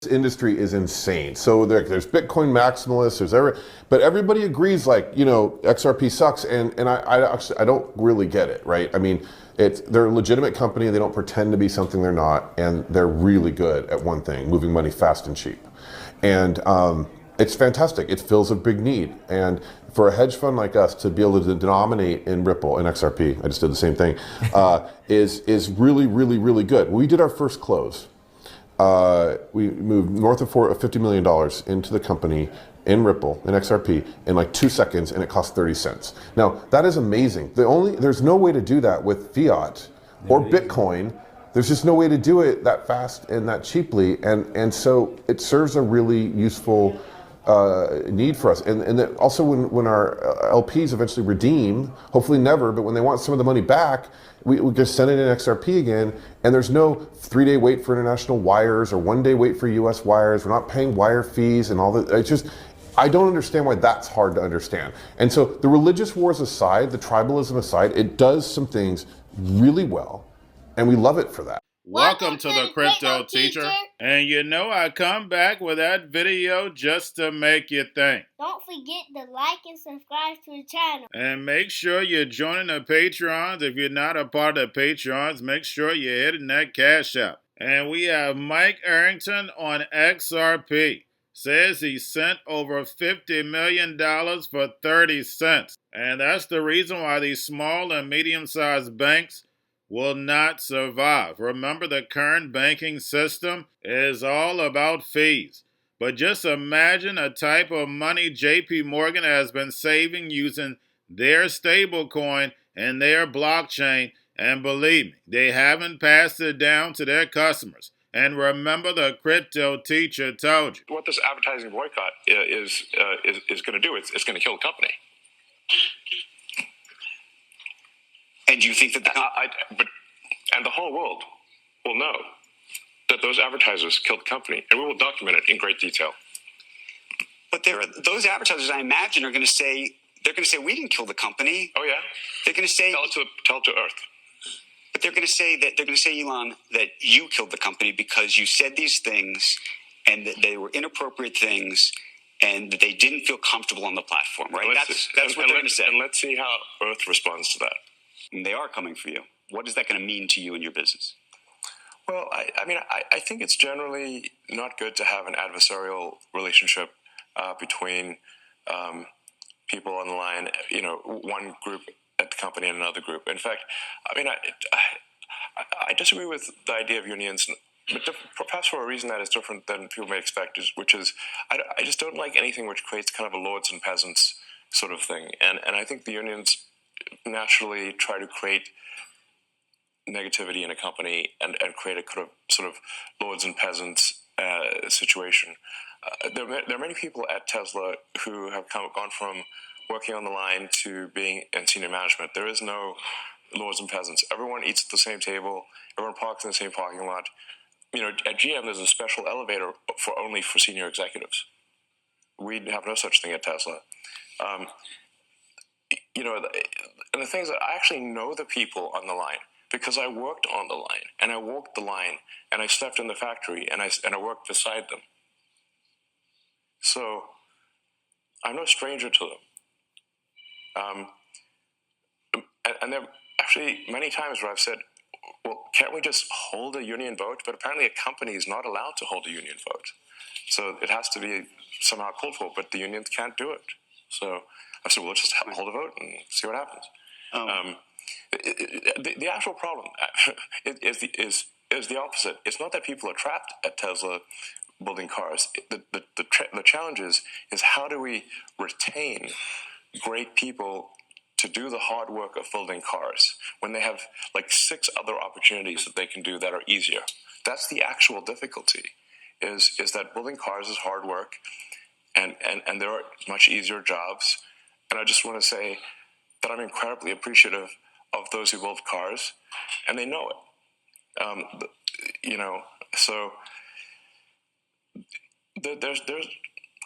industry is insane. So there's Bitcoin maximalists, but everybody agrees like, XRP sucks, and I don't really get it, right? I mean, they're a legitimate company. They don't pretend to be something they're not, and they're really good at one thing: moving money fast and cheap. And it's fantastic. It fills a big need. And for a hedge fund like us to be able to denominate in Ripple and XRP, I just did the same thing, is really, really, really good. We did our first close. We moved north of $50 million into the company in Ripple, in XRP, in like 2 seconds, and it cost 30 cents. Now, that is amazing. There's no way to do that with fiat or Bitcoin. There's just no way to do it that fast and that cheaply. And so it serves a really useful need for us. And then also when our LPs eventually redeem, hopefully never, but when they want some of the money back, we just send it in XRP again, and there's no 3-day wait for international wires or 1-day wait for US wires. We're not paying wire fees and all that. It's just, I don't understand why that's hard to understand. And so the religious wars aside, the tribalism aside, it does some things really well, and we love it for that. Welcome to the Crypto Teacher. And I come back with that video just to make you think. Don't forget to like and subscribe to the channel. And make sure you're joining the Patreons. If you're not a part of the Patreons, make sure you're hitting that Cash App. And we have Mike Arrington on XRP. Says he sent over $50 million for 30 cents. And that's the reason why these small and medium-sized banks will not survive. Remember, the current banking system is all about fees. But just imagine a type of money JP Morgan has been saving using their stablecoin and their blockchain, and believe me, they haven't passed it down to their customers. And remember, the Crypto Teacher told you. What this advertising boycott is going to do, it's going to kill the company. And do you think that and the whole world will know that those advertisers killed the company, and we will document it in great detail. But those advertisers, I imagine, are going to say we didn't kill the company. Oh yeah, they're going to say tell it to Earth. But they're going to say Elon, that you killed the company because you said these things, and that they were inappropriate things, and that they didn't feel comfortable on the platform. Right? That's what they're going to say. And let's see how Earth responds to that. And they are coming for you. What is that going to mean to you and your business? Well, I think it's generally not good to have an adversarial relationship between people on the line, one group at the company and another group. In fact, I disagree with the idea of unions, but perhaps for a reason that is different than people may expect, which is I just don't like anything which creates kind of a lords and peasants sort of thing. And I think the unions naturally try to create negativity in a company and create a kind of sort of lords and peasants situation. There are many people at Tesla who have gone from working on the line to being in senior management. There is no lords and peasants. Everyone eats at the same table. Everyone parks in the same parking lot. At GM, there's a special elevator only for senior executives. We have no such thing at Tesla. And the thing is that I actually know the people on the line because I worked on the line, and I walked the line, and I slept in the factory, and I worked beside them. So I'm no stranger to them. And there are actually many times where I've said, well, can't we just hold a union vote? But apparently a company is not allowed to hold a union vote. So it has to be somehow called for, but the unions can't do it. So I said, well, let's just hold a vote and see what happens. The actual problem is the opposite. It's not that people are trapped at Tesla building cars. The challenge is how do we retain great people to do the hard work of building cars when they have like 6 other opportunities that they can do that are easier. That's the actual difficulty, is that building cars is hard work, and there are much easier jobs. And I just want to say that I'm incredibly appreciative of those who build cars, and they know it. So there's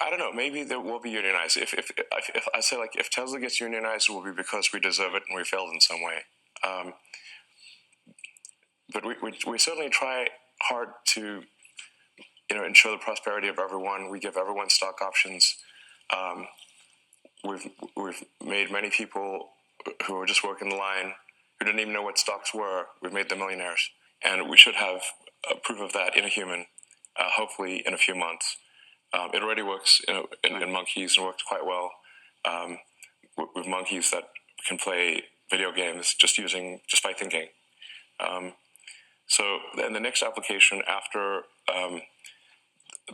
I don't know, maybe there will be unionized. If I say, like, if Tesla gets unionized, it will be because we deserve it and we failed in some way. But we certainly try hard to ensure the prosperity of everyone. We give everyone stock options. We've made many people who were just working the line, who didn't even know what stocks were, we've made them millionaires. And we should have proof of that in a human, hopefully in a few months. It already works in monkeys and works quite well. With monkeys that can play video games just by thinking. So then the next application after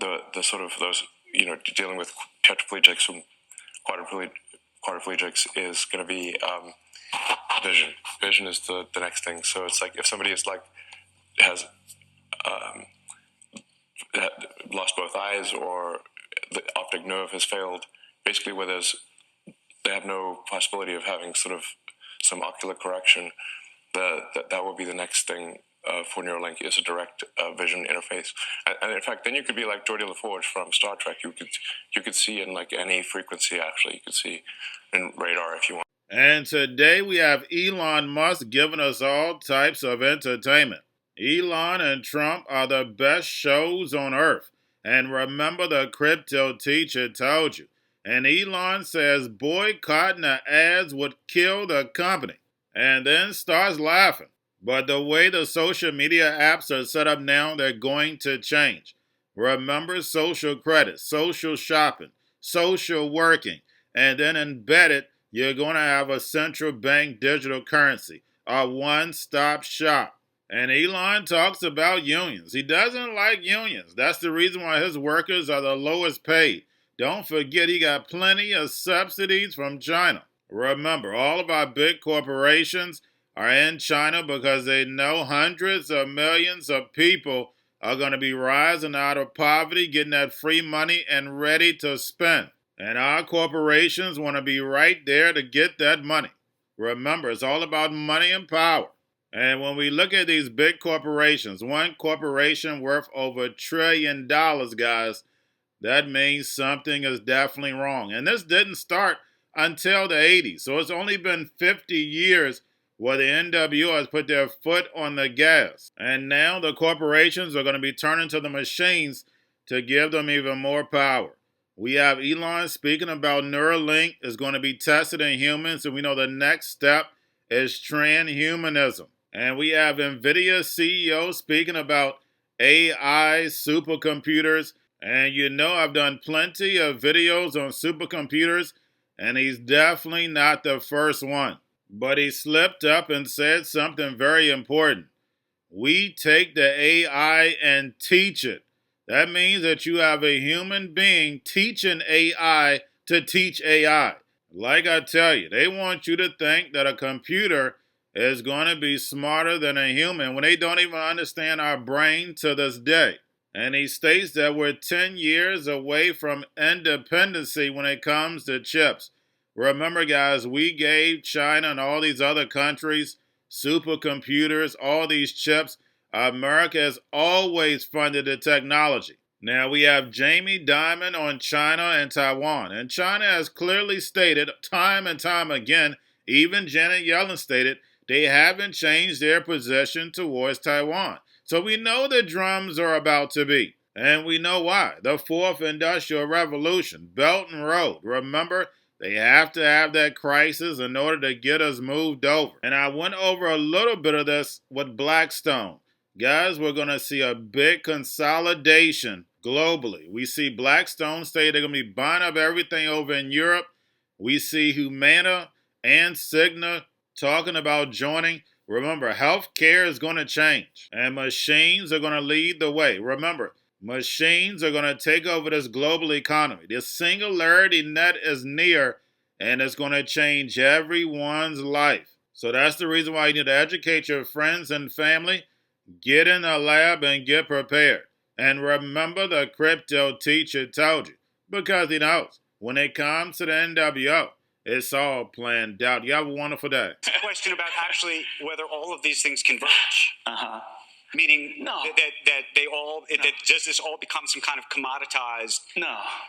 the sort of those, dealing with tetraplegics and quadriplegics is going to be vision. Vision is the next thing. So it's like if somebody has lost both eyes or the optic nerve has failed, basically where they have no possibility of having sort of some ocular correction, that will be the next thing for Neuralink is a direct vision interface. And in fact, then you could be like Geordi LaForge from Star Trek. You could see in like any frequency, actually. You could see in radar if you want. And today we have Elon Musk giving us all types of entertainment. Elon and Trump are the best shows on earth. And remember, the crypto teacher told you. And Elon says boycotting the ads would kill the company. And then starts laughing. But the way the social media apps are set up now, they're going to change. Remember social credit, social shopping, social working, and then embedded, you're going to have a central bank digital currency, a one-stop shop. And Elon talks about unions. He doesn't like unions. That's the reason why his workers are the lowest paid. Don't forget he got plenty of subsidies from China. Remember, all of our big corporations are in China because they know hundreds of millions of people are going to be rising out of poverty, getting that free money and ready to spend. And our corporations want to be right there to get that money. Remember, it's all about money and power. And when we look at these big corporations, one corporation worth over $1 trillion, guys, that means something is definitely wrong. And this didn't start until the 80s. So it's only been 50 years where the NWO has put their foot on the gas. And now the corporations are going to be turning to the machines to give them even more power. We have Elon speaking about Neuralink is going to be tested in humans, and we know the next step is transhumanism. And we have NVIDIA CEO speaking about AI supercomputers. And you know I've done plenty of videos on supercomputers, and he's definitely not the first one. But he slipped up and said something very important. We take the AI and teach it. That means that you have a human being teaching AI to teach AI. Like I tell you, they want you to think that a computer is going to be smarter than a human when they don't even understand our brain to this day. And he states that we're 10 years away from independency when it comes to chips. Remember, guys, we gave China and all these other countries supercomputers, all these chips. America has always funded the technology. Now we have Jamie Dimon on China and Taiwan. And China has clearly stated time and time again, even Janet Yellen stated, they haven't changed their position towards Taiwan. So we know the drums are about to beat. And we know why. The fourth industrial revolution, Belt and Road. Remember, they have to have that crisis in order to get us moved over. And I went over a little bit of this with Blackstone. Guys, we're going to see a big consolidation globally. We see Blackstone say they're going to be buying up everything over in Europe. We see Humana and Cigna talking about joining. Remember, healthcare is going to change, and machines are going to lead the way. Remember, machines are going to take over this global economy. The singularity net is near, and it's going to change everyone's life. So that's the reason why you need to educate your friends and family. Get in the lab and get prepared. And remember, the crypto teacher told you, because he knows when it comes to the NWO, it's all planned out. You have a wonderful day. Question about actually whether all of these things converge. Meaning that they all does this all become some kind of commoditized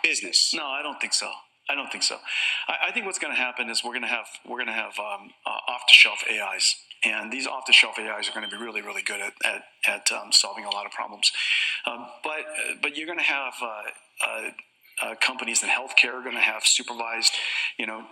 business? No, I don't think so. I think what's going to happen is we're going to have off-the-shelf AIs. And these off-the-shelf AIs are going to be really, really good at solving a lot of problems. But you're going to have companies in healthcare are going to have supervised,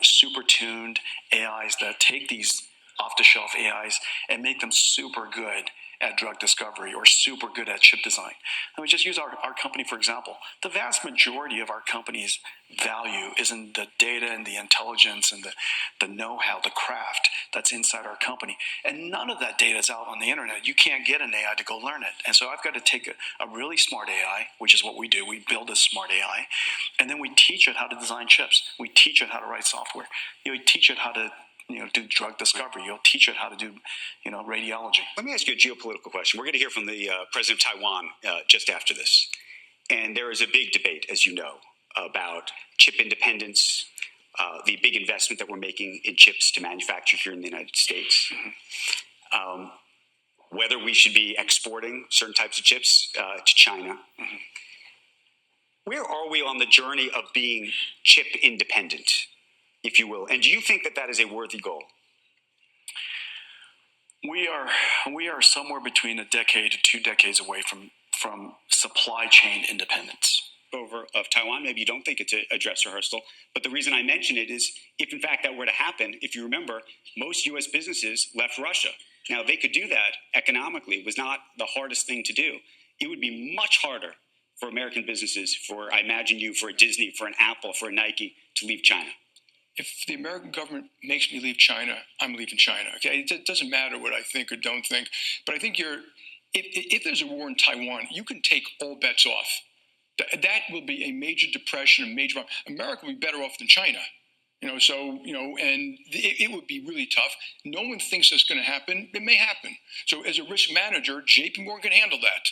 super tuned AIs that take these off-the-shelf AIs and make them super good at drug discovery or super good at chip design. Let me just use our company for example. The vast majority of our company's value is in the data and the intelligence and the know-how, the craft that's inside our company. And none of that data is out on the internet. You can't get an AI to go learn it. And so I've got to take a really smart AI, which is what we do. We build a smart AI, and then we teach it how to design chips. We teach it how to write software. We teach it how to do drug discovery. You'll teach it how to do, radiology. Let me ask you a geopolitical question. We're going to hear from the president of Taiwan just after this. And there is a big debate, as you know, about chip independence, the big investment that we're making in chips to manufacture here in the United States, whether we should be exporting certain types of chips to China. Where are we on the journey of being chip independent, if you will? And do you think that that is a worthy goal? We are somewhere between a decade to 2 decades away from supply chain independence. Of Taiwan, maybe you don't think it's a dress rehearsal, but the reason I mention it is if in fact that were to happen, if you remember, most U.S. businesses left Russia. Now, they could do that economically. It was not the hardest thing to do. It would be much harder for American businesses, I imagine for a Disney, for an Apple, for a Nike, to leave China. If the American government makes me leave China, I'm leaving China. Okay, it doesn't matter what I think or don't think, but I think if there's a war in Taiwan, you can take all bets off. That will be a major depression, a major. America will be better off than China. And it would be really tough. No one thinks that's going to happen. It may happen. So as a risk manager, JP Morgan can handle that.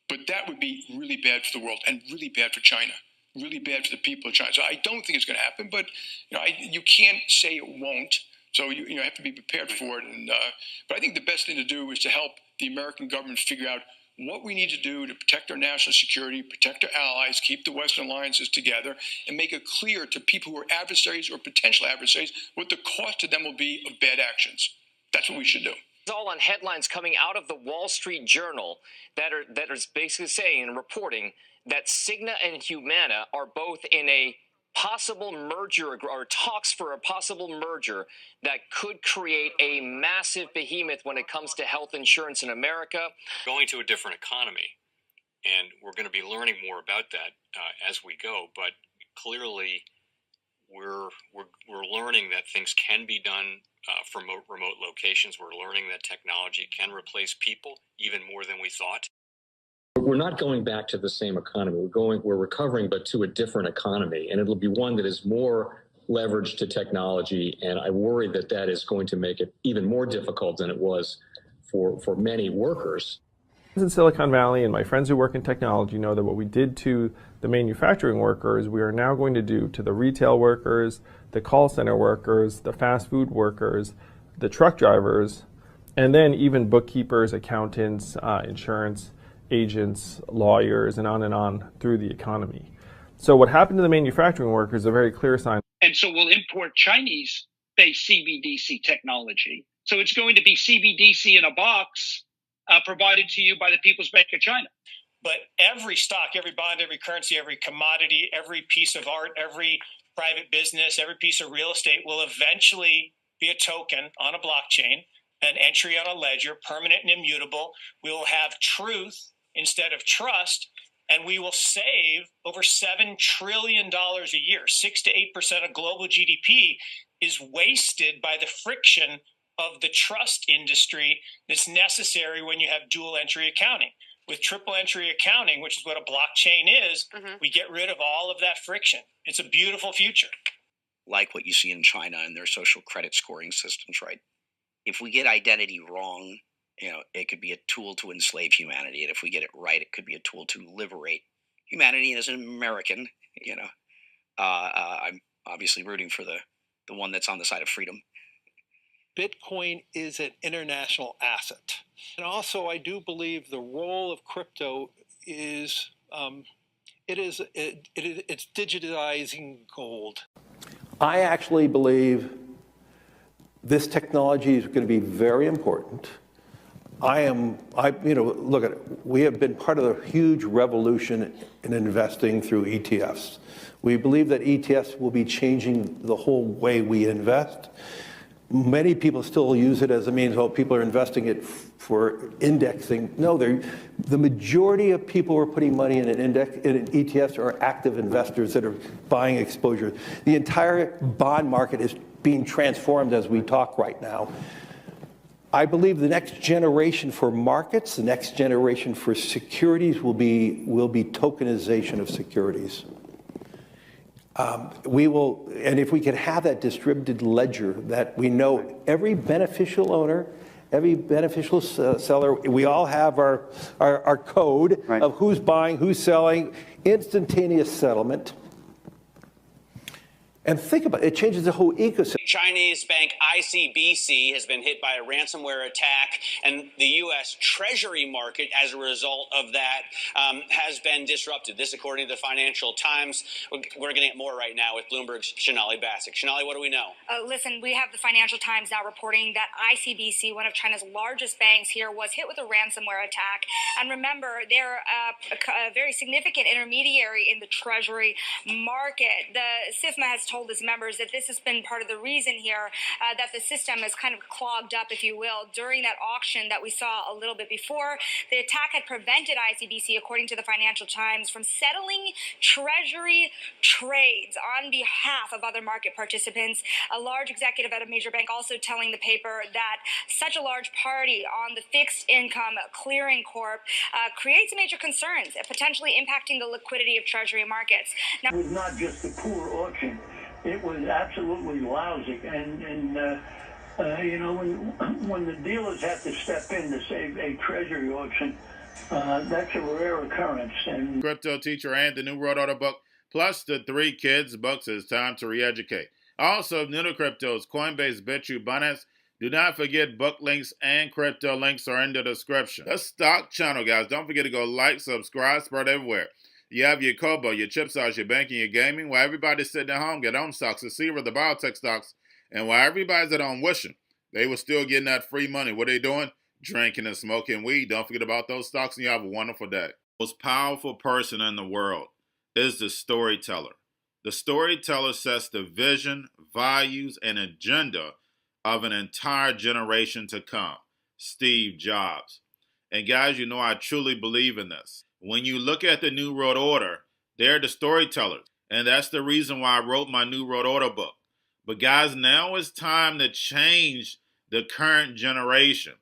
But that would be really bad for the world and really bad for China. Really bad for the people of China. So I don't think it's going to happen, but you can't say it won't. So you have to be prepared for it. But I think the best thing to do is to help the American government figure out what we need to do to protect our national security, protect our allies, keep the Western alliances together, and make it clear to people who are adversaries or potential adversaries what the cost to them will be of bad actions. That's what we should do. It's all on headlines coming out of the Wall Street Journal that is basically saying and reporting that Cigna and Humana are both in a possible merger or talks for a possible merger that could create a massive behemoth when it comes to health insurance in America. Going to a different economy, and we're going to be learning more about that as we go. But clearly, we're learning that things can be done from remote locations. We're learning that technology can replace people even more than we thought. We're not going back to the same economy. We're recovering, but to a different economy, and it'll be one that is more leveraged to technology. And I worry that that is going to make it even more difficult than it was for many workers. In Silicon Valley, and my friends who work in technology know that what we did to the manufacturing workers, we are now going to do to the retail workers, the call center workers, the fast food workers, the truck drivers, and then even bookkeepers, accountants, insurance agents, lawyers, and on through the economy. So what happened to the manufacturing workers is a very clear sign. And so we'll import Chinese-based CBDC technology. So it's going to be CBDC in a box provided to you by the People's Bank of China. But every stock, every bond, every currency, every commodity, every piece of art, every private business, every piece of real estate will eventually be a token on a blockchain, an entry on a ledger, permanent and immutable. We will have truth instead of trust, and we will save over $7 trillion a year. 6 to 8% of global GDP is wasted by the friction of the trust industry that's necessary when you have dual entry accounting. With triple entry accounting, which is what a blockchain is, we get rid of all of that friction. It's a beautiful future. Like what you see in China and their social credit scoring systems, right? If we get identity wrong, it could be a tool to enslave humanity. And if we get it right, it could be a tool to liberate humanity. And as an American, I'm obviously rooting for the one that's on the side of freedom. Bitcoin is an international asset. And also, I do believe the role of crypto is, it's digitizing gold. I actually believe This technology is going to be very important. Look at it. We have been part of a huge revolution in investing through ETFs. We believe that ETFs will be changing the whole way we invest. Many people still use it as a means, well, people are investing it for indexing. No, the majority of people who are putting money in in ETFs are active investors that are buying exposure. The entire bond market is being transformed as we talk right now. I believe the next generation for markets, the next generation for securities will be tokenization of securities. And if we could have that distributed ledger that we know every beneficial owner, every beneficial seller, we all have our code of who's buying, who's selling, instantaneous settlement. And think about it, it changes the whole ecosystem. Chinese bank ICBC has been hit by a ransomware attack, and the U.S. Treasury market, as a result of that, has been disrupted. This, according to the Financial Times. We're getting it more right now with Bloomberg's Sonali Basak. Sonali, what do we know? Listen, we have the Financial Times now reporting that ICBC, one of China's largest banks here, was hit with a ransomware attack. And remember, they're a very significant intermediary in the Treasury market. The SIFMA has told its members that this has been part of the reason here that the system is kind of clogged up, if you will, during that auction that we saw a little bit before. The attack had prevented ICBC, according to the Financial Times, from settling Treasury trades on behalf of other market participants. A large executive at a major bank also telling the paper that such a large party on the fixed income clearing corp creates major concerns, potentially impacting the liquidity of Treasury markets. Now, it was not just a poor auction. It was absolutely lousy, and when the dealers have to step in to save a treasury auction, that's a rare occurrence. And Crypto Teacher and the New World Order book, plus the 3 kids books. It's time to re-educate. Also, new to cryptos, Coinbase, BitChute, Binance. Do not forget book links and crypto links are in the description. The stock channel, guys. Don't forget to go like, subscribe, spread everywhere. You have your Kobo, your chip stocks, your banking, your gaming. While everybody's sitting at home, get on stocks, the Seaver, the biotech stocks. And while everybody's at home wishing, they were still getting that free money. What are they doing? Drinking and smoking weed. Don't forget about those stocks, and you have a wonderful day. The most powerful person in the world is the storyteller. The storyteller sets the vision, values, and agenda of an entire generation to come. Steve Jobs. And guys, you know I truly believe in this. When you look at the New World Order, they're the storytellers. And that's the reason why I wrote my New World Order book. But guys, now it's time to change the current generation.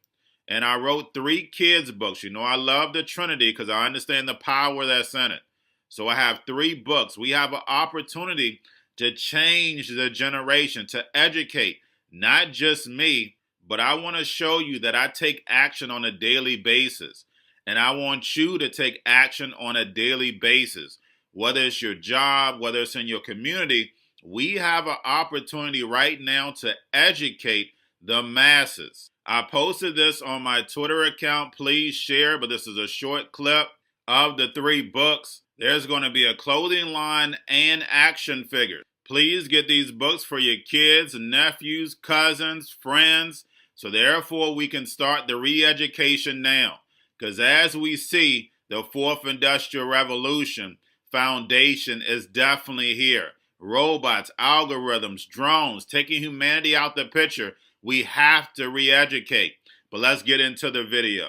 And I wrote 3 kids books. You know I love the Trinity because I understand the power that's in it. So I have 3 books. We have an opportunity to change the generation, to educate, not just me, but I want to show you that I take action on a daily basis. And I want you to take action on a daily basis. Whether it's your job, whether it's in your community, we have an opportunity right now to educate the masses. I posted this on my Twitter account. Please share, but this is a short clip of the 3 books. There's going to be a clothing line and action figures. Please get these books for your kids, nephews, cousins, friends, so therefore we can start the re-education now. Because as we see, the 4th Industrial Revolution foundation is definitely here. Robots, algorithms, drones, taking humanity out the picture. We have to re-educate. But let's get into the video.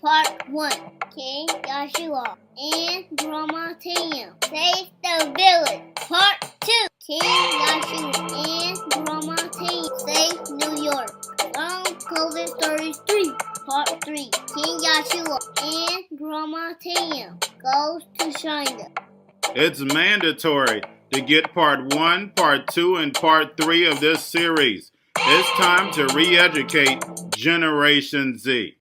Part 1. King Joshua and Drama Team save the village. Part 2. King Joshua and Drama Team save New York. From COVID Stories 3. Part 3. King Joshua and Drama Team goes to China. It's mandatory to get part 1, part 2, and part 3 of this series. It's time to re-educate Generation Z.